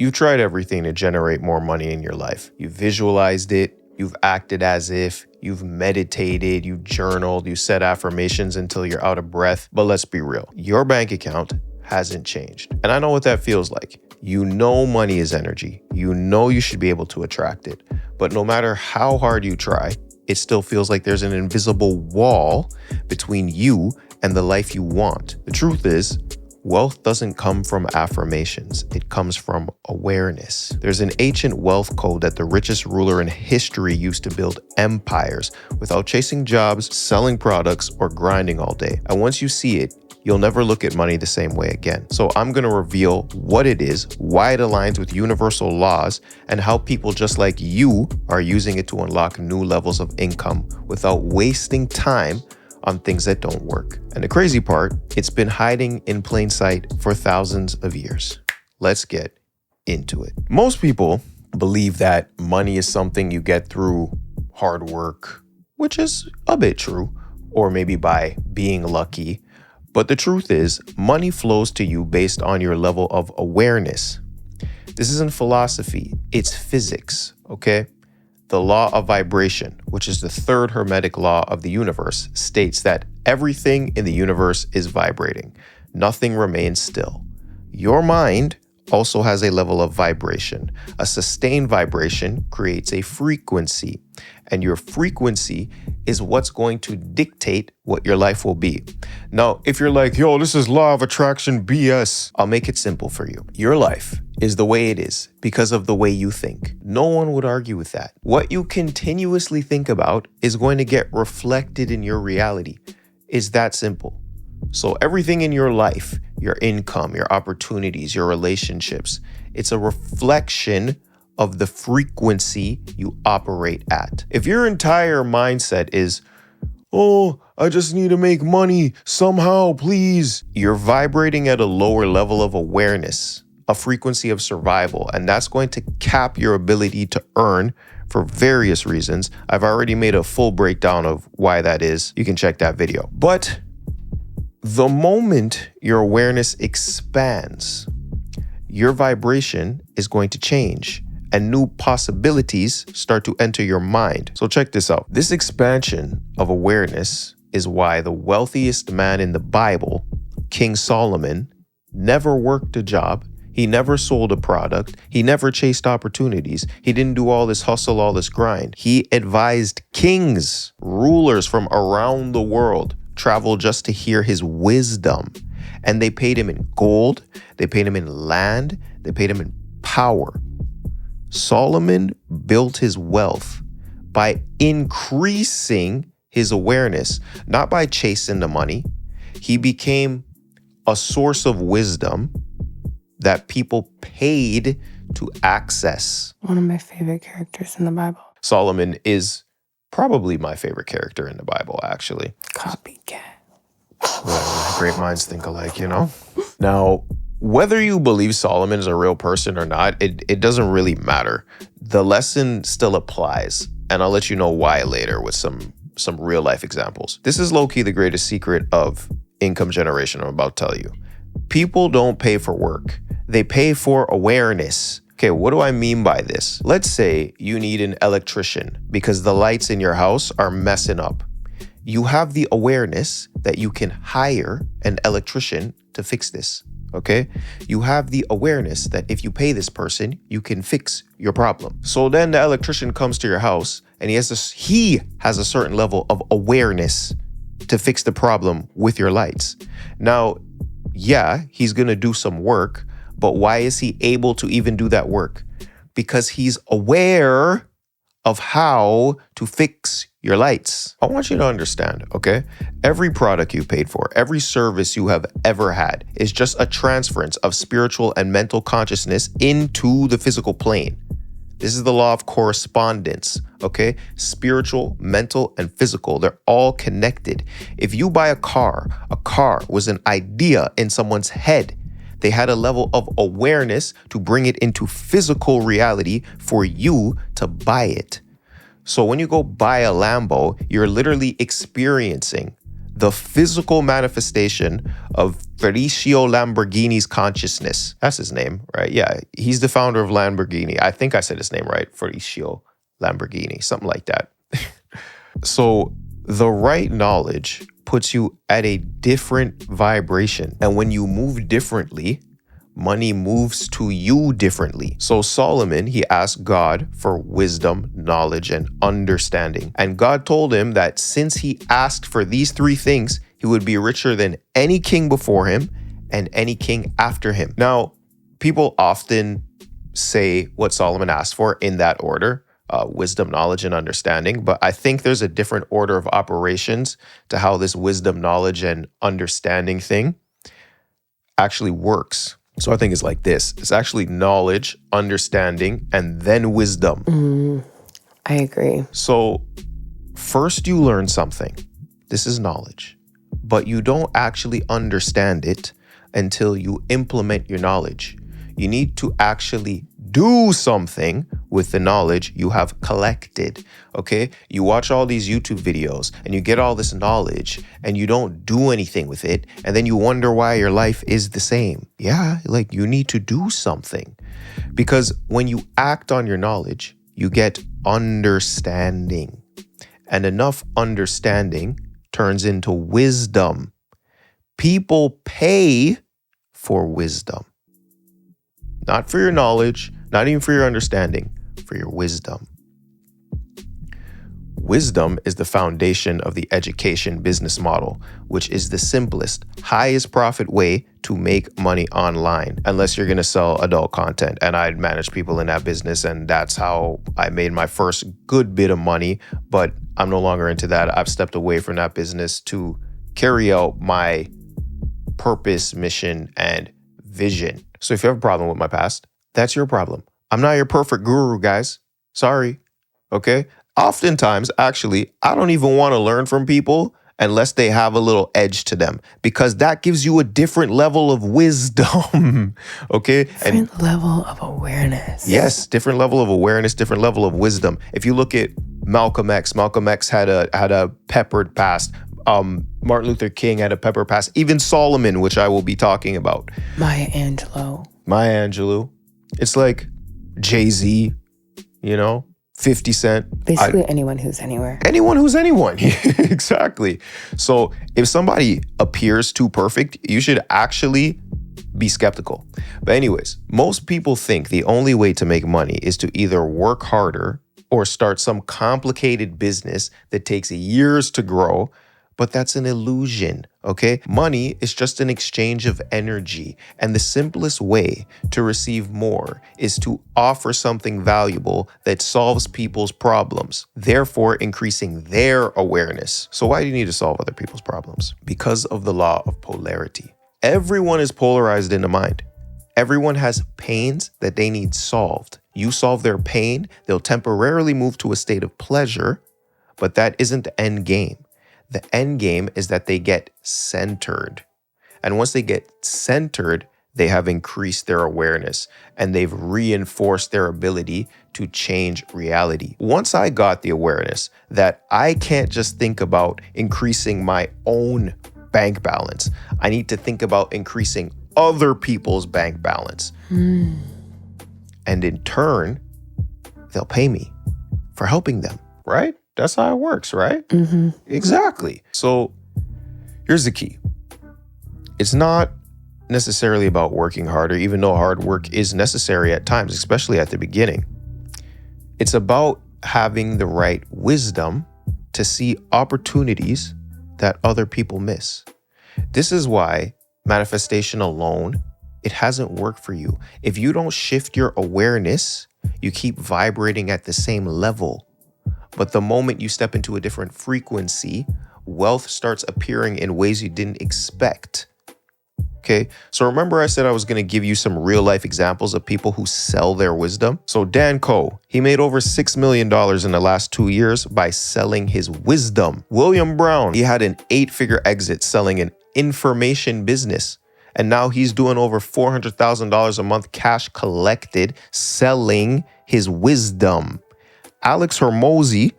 You've tried everything to generate more money in your life. You've visualized it, you've acted as if, you've meditated, you journaled, you said affirmations until you're out of breath. But let's be real, your bank account hasn't changed. And I know what that feels like. You know money is energy. You know you should be able to attract it. But no matter how hard you try, it still feels like there's an invisible wall between you and the life you want. The truth is, wealth doesn't come from affirmations. It comes from awareness. There's an ancient wealth code that the richest ruler in history used to build empires without chasing jobs, selling products, or grinding all day. And once you see it, you'll never look at money the same way again. So I'm going to reveal what it is, why it aligns with universal laws, and how people just like you are using it to unlock new levels of income without wasting time on things that don't work. And the crazy part, it's been hiding in plain sight for thousands of years. Let's get into it. Most people believe that money is something you get through hard work, which is a bit true, or maybe by being lucky. But the truth is, money flows to you based on your level of awareness. This isn't philosophy, it's physics, okay? The law of vibration, which is the third hermetic law of the universe, states that everything in the universe is vibrating. Nothing remains still. Your mind also has a level of vibration. A sustained vibration creates a frequency, and your frequency is what's going to dictate what your life will be. Now, if you're like, yo, this is law of attraction BS, I'll make it simple for you. Your life is the way it is because of the way you think. No one would argue with that. What you continuously think about is going to get reflected in your reality. It's that simple. So everything in your life, your income, your opportunities, your relationships, it's a reflection of the frequency you operate at. If your entire mindset is, oh, I just need to make money somehow, please, you're vibrating at a lower level of awareness, a frequency of survival, and that's going to cap your ability to earn for various reasons. I've already made a full breakdown of why that is. You can check that video. But the moment your awareness expands, your vibration is going to change and new possibilities start to enter your mind. So check this out. This expansion of awareness is why the wealthiest man in the Bible, King Solomon, never worked a job. He never sold a product. He never chased opportunities. He didn't do all this hustle, all this grind. He advised kings, rulers from around the world, travel just to hear his wisdom. And they paid him in gold, they paid him in land, they paid him in power. Solomon built his wealth by increasing his awareness, not by chasing the money. He became a source of wisdom that people paid to access. One of my favorite characters in the Bible. Solomon is probably my favorite character in the Bible, actually. Copycat. Well, great minds think alike, you know? Now, whether you believe Solomon is a real person or not, it doesn't really matter. The lesson still applies, and I'll let you know why later with some real life examples. This is low-key the greatest secret of income generation I'm about to tell you. People don't pay for work. They pay for awareness. Okay, what do I mean by this? Let's say you need an electrician because the lights in your house are messing up. You have the awareness that you can hire an electrician to fix this, okay? You have the awareness that if you pay this person, you can fix your problem. So then the electrician comes to your house and he has a certain level of awareness to fix the problem with your lights. Now, yeah, he's gonna do some work, but why is he able to even do that work? Because he's aware of how to fix your lights. I want you to understand, okay? Every product you paid for, every service you have ever had is just a transference of spiritual and mental consciousness into the physical plane. This is the law of correspondence, okay? Spiritual, mental, and physical, they're all connected. If you buy a car was an idea in someone's head. They had a level of awareness to bring it into physical reality for you to buy it. So when you go buy a Lambo, you're literally experiencing the physical manifestation of Ferruccio Lamborghini's consciousness. That's his name, right? Yeah, he's the founder of Lamborghini. I think I said his name right, Ferruccio Lamborghini, something like that. So the right knowledge puts you at a different vibration. And when you move differently, money moves to you differently. So Solomon, he asked God for wisdom, knowledge, and understanding. And God told him that since he asked for these three things, he would be richer than any king before him and any king after him. Now, people often say what Solomon asked for in that order. Wisdom, knowledge, and understanding. But I think there's a different order of operations to how this wisdom, knowledge, and understanding thing actually works. So I think it's like this. It's actually knowledge, understanding, and then wisdom. I agree. So first you learn something. This is knowledge. But you don't actually understand it until you implement your knowledge. You need to actually do something with the knowledge you have collected, okay? You watch all these YouTube videos and you get all this knowledge and you don't do anything with it, and then you wonder why your life is the same. Yeah, like you need to do something. Because when you act on your knowledge, you get understanding. And enough understanding turns into wisdom. People pay for wisdom. Not for your knowledge, not even for your understanding, for your wisdom. Wisdom is the foundation of the education business model, which is the simplest, highest profit way to make money online, unless you're going to sell adult content. And I'd manage people in that business, and that's how I made my first good bit of money. But I'm no longer into that. I've stepped away from that business to carry out my purpose, mission, and vision. So if you have a problem with my past, that's your problem. I'm not your perfect guru, guys. Sorry. Okay? Oftentimes, actually, I don't even want to learn from people unless they have a little edge to them, because that gives you a different level of wisdom. Okay? Different level of awareness. Yes, different level of awareness, different level of wisdom. If you look at Malcolm X had a peppered past. Martin Luther King had a pepper past. Even Solomon, which I will be talking about. Maya Angelou. It's like Jay-Z, 50 Cent. Basically anyone who's anywhere. Anyone who's anyone. Exactly. So if somebody appears too perfect, you should actually be skeptical. But anyways, most people think the only way to make money is to either work harder or start some complicated business that takes years to grow. But that's an illusion, okay? Money is just an exchange of energy. And the simplest way to receive more is to offer something valuable that solves people's problems, therefore increasing their awareness. So why do you need to solve other people's problems? Because of the law of polarity. Everyone is polarized in the mind. Everyone has pains that they need solved. You solve their pain, they'll temporarily move to a state of pleasure, but that isn't the end game. The end game is that they get centered. And once they get centered, they have increased their awareness and they've reinforced their ability to change reality. Once I got the awareness that I can't just think about increasing my own bank balance, I need to think about increasing other people's bank balance. And in turn, they'll pay me for helping them, right? That's how it works, right? Mm-hmm. Exactly. So here's the key. It's not necessarily about working harder, even though hard work is necessary at times, especially at the beginning. It's about having the right wisdom to see opportunities that other people miss. This is why manifestation alone, it hasn't worked for you. If you don't shift your awareness, you keep vibrating at the same level. But the moment you step into a different frequency, wealth starts appearing in ways you didn't expect. Okay, so remember I said I was going to give you some real life examples of people who sell their wisdom? So Dan Coe, he made over $6 million in the last 2 years by selling his wisdom. William Brown, he had an 8-figure exit selling an information business. And now he's doing over $400,000 a month cash collected selling his wisdom. Alex Hormozi,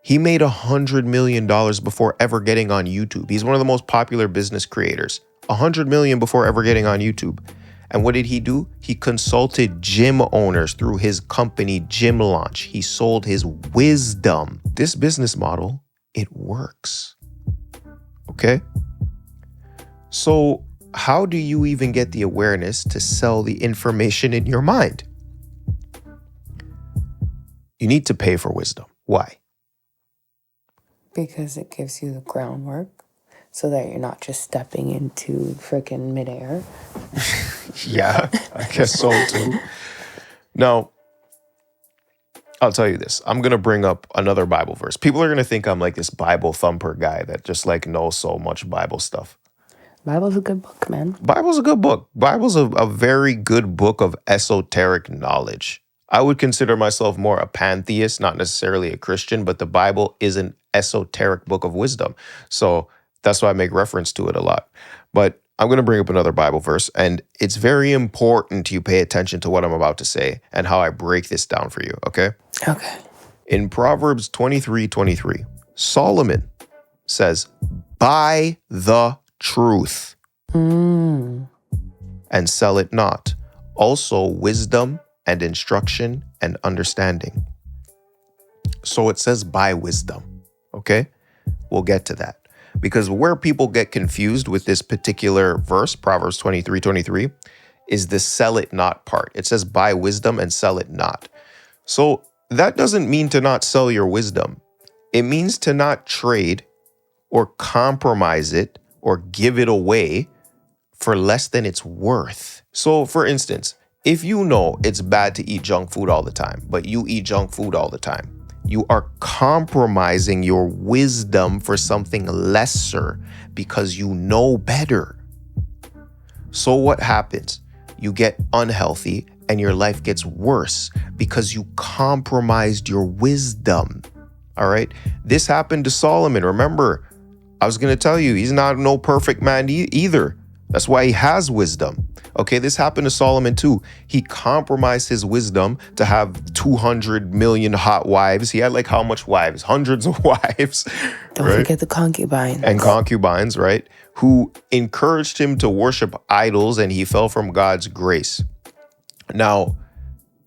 He made $100 million before ever getting on YouTube. He's one of the most popular business creators. $100 million before ever getting on YouTube. And what did he do? He consulted gym owners through his company Gym Launch. He sold his wisdom. This business model, it works. Okay? So how do you even get the awareness to sell the information in your mind? You need to pay for wisdom. Why? Because it gives you the groundwork so that you're not just stepping into freaking midair. Yeah, I guess so too. Now, I'll tell you this. I'm going to bring up another Bible verse. People are going to think I'm like this Bible thumper guy that just like knows so much Bible stuff. Bible's a good book, man. Bible's a good book. Bible's a very good book of esoteric knowledge. I would consider myself more a pantheist, not necessarily a Christian, but the Bible is an esoteric book of wisdom. So that's why I make reference to it a lot. But I'm going to bring up another Bible verse, and it's very important you pay attention to what I'm about to say and how I break this down for you, okay? Okay. In Proverbs 23:23, Solomon says, "Buy the truth and sell it not. Also wisdom and instruction and understanding." So it says buy wisdom, okay? We'll get to that. Because where people get confused with this particular verse, Proverbs 23:23, is the sell it not part. It says buy wisdom and sell it not. So that doesn't mean to not sell your wisdom. It means to not trade or compromise it or give it away for less than it's worth. So for instance, if you know it's bad to eat junk food all the time, but you eat junk food all the time, you are compromising your wisdom for something lesser because you know better. So what happens? You get unhealthy and your life gets worse because you compromised your wisdom. All right? This happened to Solomon. Remember, I was going to tell you, he's not no perfect man either. That's why he has wisdom. Okay, this happened to Solomon too. He compromised his wisdom to have 200 million hot wives. He had like how much wives? Hundreds of wives. Don't right? forget the concubines. And concubines, right? Who encouraged him to worship idols, and he fell from God's grace. Now,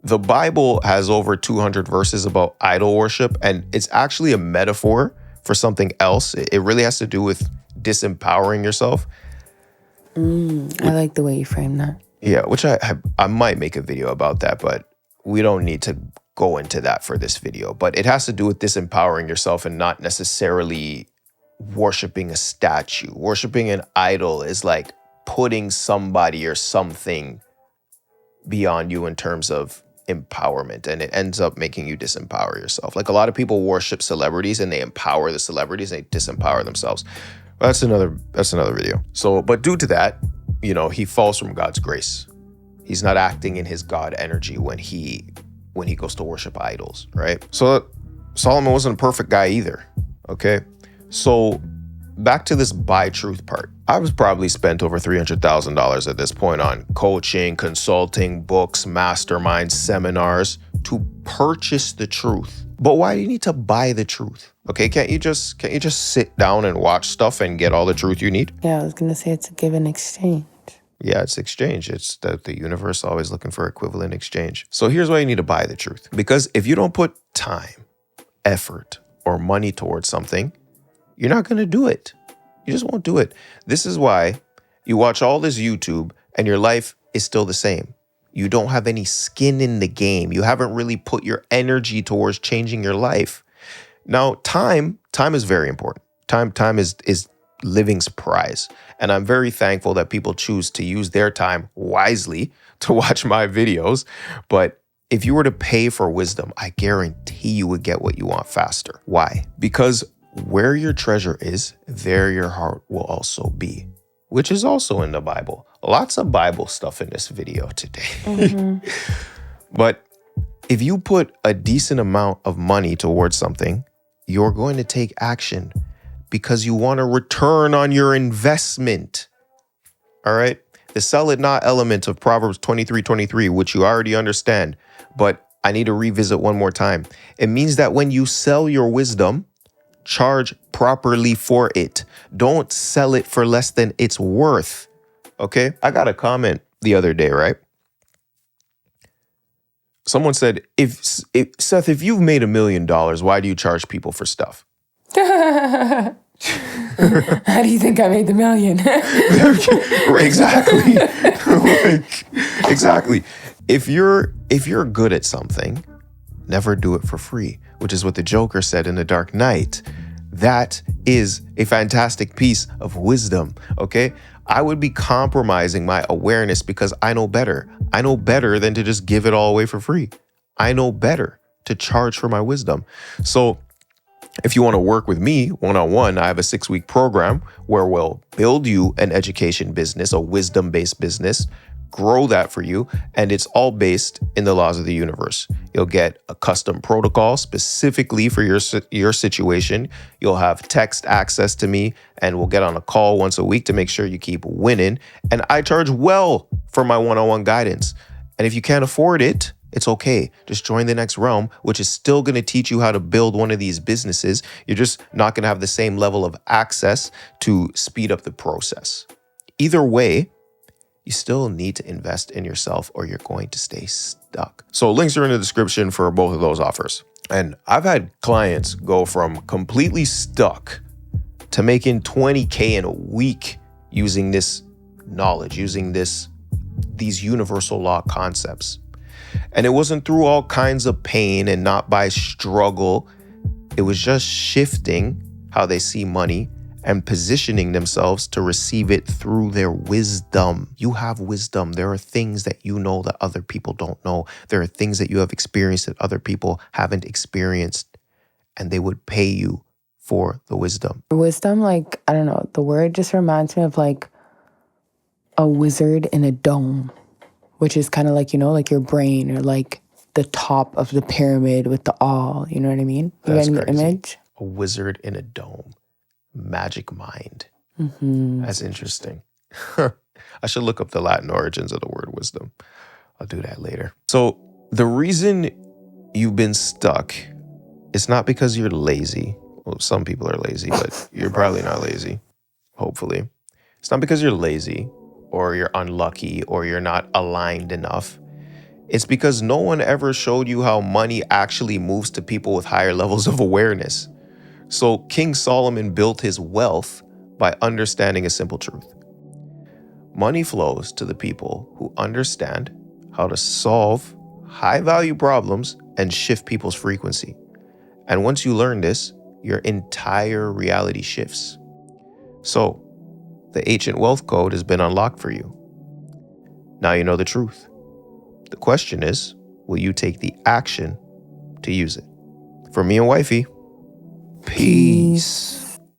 the Bible has over 200 verses about idol worship, and it's actually a metaphor for something else. It really has to do with disempowering yourself. I like the way you frame that. Yeah, which I might make a video about that, but we don't need to go into that for this video. But it has to do with disempowering yourself and not necessarily worshiping a statue. Worshiping an idol is like putting somebody or something beyond you in terms of empowerment, and it ends up making you disempower yourself. Like a lot of people worship celebrities and they empower the celebrities and they disempower themselves. That's another video. So, but due to that, you know, he falls from God's grace. He's not acting in his God energy when he goes to worship idols, right? So Solomon wasn't a perfect guy either, okay? So back to this buy truth part. I was probably spent over $300,000 at this point on coaching, consulting, books, masterminds, seminars to purchase the truth. But why do you need to buy the truth? Okay, can't you just sit down and watch stuff and get all the truth you need? Yeah, I was going to say it's a give and exchange. Yeah, it's exchange. It's that the universe always looking for equivalent exchange. So here's why you need to buy the truth. Because if you don't put time, effort, or money towards something, you're not going to do it. You just won't do it. This is why you watch all this YouTube and your life is still the same. You don't have any skin in the game. You haven't really put your energy towards changing your life. Now, time is very important. Time is living's prize. And I'm very thankful that people choose to use their time wisely to watch my videos. But if you were to pay for wisdom, I guarantee you would get what you want faster. Why? Because where your treasure is, there your heart will also be, which is also in the Bible. Lots of Bible stuff in this video today. But if you put a decent amount of money towards something, you're going to take action because you want a return on your investment. All right? The sell it not element of Proverbs 23:23, which you already understand, but I need to revisit one more time. It means that when you sell your wisdom, charge properly for it. Don't sell it for less than it's worth. Okay? I got a comment the other day, right? Someone said, if Seth, if you've made $1 million, why do you charge people for stuff? How do you think I made the million? Exactly. Exactly. If you're good at something, never do it for free, which is what the Joker said in The Dark Knight. That is a fantastic piece of wisdom, okay? I would be compromising my awareness because I know better. I know better than to just give it all away for free. I know better to charge for my wisdom. So if you want to work with me one-on-one, I have a 6-week program where we'll build you an education business, a wisdom-based business, grow that for you, and it's all based in the laws of the universe. You'll get a custom protocol specifically for your situation. You'll have text access to me, and we'll get on a call once a week to make sure you keep winning. And I charge well for my one-on-one guidance. And if you can't afford it, it's okay. Just join the Next Realm, which is still going to teach you how to build one of these businesses. You're just not going to have the same level of access to speed up the process. Either way, you still need to invest in yourself or you're going to stay stuck. So links are in the description for both of those offers. And I've had clients go from completely stuck to making 20K in a week using this knowledge, using these universal law concepts. And it wasn't through all kinds of pain and not by struggle. It was just shifting how they see money and positioning themselves to receive it through their wisdom. You have wisdom. There are things that you know that other people don't know. There are things that you have experienced that other people haven't experienced, and they would pay you for the wisdom. Wisdom, like, I don't know, the word just reminds me of like a wizard in a dome, which is kind of like, you know, like your brain or like the top of the pyramid with the all, you know what I mean? You That's get the crazy. image? A wizard in a dome. Magic mind. Mm-hmm. That's interesting. I should look up the Latin origins of the word wisdom. I'll do that later. So the reason you've been stuck, it's not because you're lazy. Well, some people are lazy, but you're probably not lazy, hopefully. It's not because you're lazy or you're unlucky or you're not aligned enough. It's because no one ever showed you how money actually moves to people with higher levels of awareness. So King Solomon built his wealth by understanding a simple truth. Money flows to the people who understand how to solve high-value problems and shift people's frequency. And once you learn this, your entire reality shifts. So, the ancient wealth code has been unlocked for you. Now you know the truth. The question is, will you take the action to use it? For me and wifey, peace.